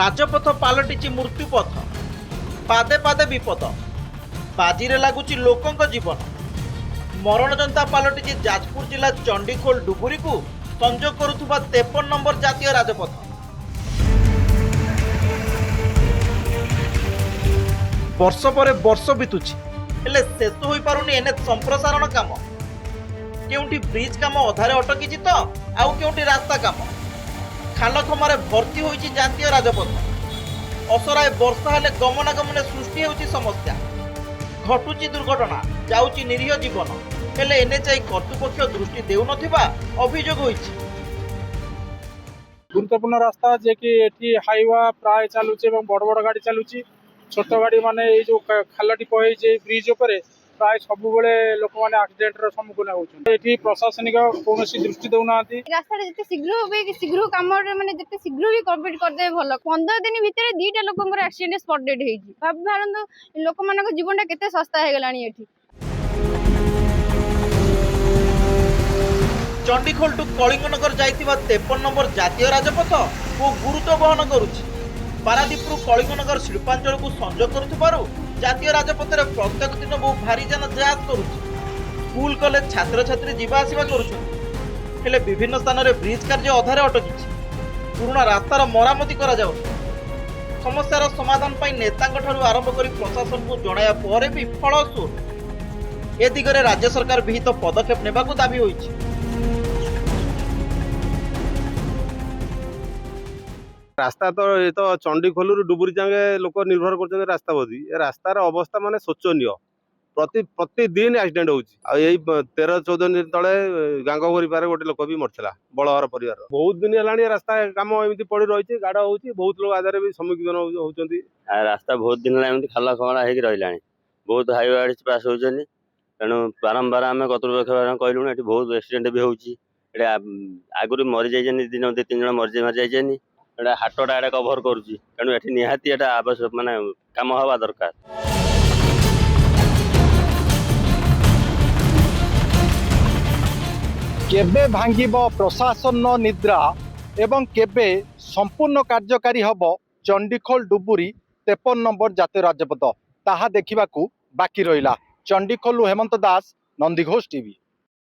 राजपथ पलटि मृत्युपथ पादे पादे विपद बाजी लगुच लोकों जीवन मरण जनता पलटि जाजपुर जिला चंडीखोल डुबुरी को संजोग करुवा 53 नंबर जातीय राजपथ। वर्ष पर वर्ष बीतुची हेले शेष हो पारुनी एनएच संप्रसारण काम केउंठी ब्रिज काम अधारे अटकी तो आउ केउंठी रास्ता काम खाल खमारे भर्ती होइछि जातीय राजपथ। असराय वर्षा हेले गमनागमने सृष्टि होउछि समस्या घटुची दुर्घटना जाउछि निरीह जीवन हेले एनएचआई कर्तृपक्ष दृष्टि देउ नथिबा अभियोग होइछि। गुरुत्वपूर्ण रास्ता जे कि एठी हाईवा प्राय चलुचे एवं बड़ बड़ गाड़ी चलुची छोट गाड़ी माने ए जो खालटी पहे जे ब्रिज ऊपर प्राय सब बेले लोक माने एक्सीडेंट रो सम्मुखीन होउछन। एठी प्रशासनिक कोनोसी दृष्टि देउ नांती रास्ता जते शीघ्र काम माने जते शीघ्र भी कंप्लीट कर दे भलो 15 दिन भीतर दीटा लोकंकर एक्सीडेंट स्पॉट डेड हेजी भाबंतु लोक मानक जीवनटा केते सस्ता हे गलानी एठी। चंडीखोल टू कलिंगनगर जाइतिबा 53 नंबर जातीय राजपथ को गुरुत्व बहन करुछि। पारादीपरू कलिंगनगर शिल्पांचल को संजोग करुथिबारु जातीय राजपथ रे प्रत्येक दिन बहु भारी जान जात करुछि। स्कूल कॉलेज छात्र छात्री जीवा आसीबा करुछन हेले विभिन्न स्थान रे ब्रिज कार्य अधारे अटकिछि। पुराना रास्तार मरामती करा जाउ समस्यार समाधान पाई नेतांक ठारू आरंभ करी प्रशासन को जणाया परे भी फल शून्य। ए दिगरे राज्य सरकार विहित पदक्षेप नेबाकू दाबी होइछि। रास्ता तो ये तो चंडीखोल डुबुरी जाए लोक निर्भर कर रास्ता बोधी रास्तार अवस्था माने शोचनीय प्रतिदिन एक्सीडेंट होची। 13-14 दिन तले गांगोरी पारे गोटे लोक भी मरला बड़हर परिवार बहुत दिन है रास्ता काम एमती पड़ रही गाड़ हो बहुत लोग आधार भी सम्मुखीन होती। रास्ता बहुत दिन है खाला खमड़ा हो रहा बहुत हाईवे गाड़ी पास होती तेणु बारंबार आम कर्तृपक्ष कहलुँ ये बहुत एक्सीडेंट भी होती आगुरी मरी जाइए दिन 2-3 जन मरी जाइए हाटटा एटा कभर करुच्ची तेणु ये निहाती एटा आवश्यक माने काम हवा दरकार। केबे भांगिब प्रशासन निद्रा एवं केबे संपूर्ण कार्यकारी हब चंडीखोल डुबुरी 53 नंबर जातीय राजपथ ताहा देखिबाकू बाकी रहिला। चंडीखोल हेमंत दास, नंदीघोष टीवी।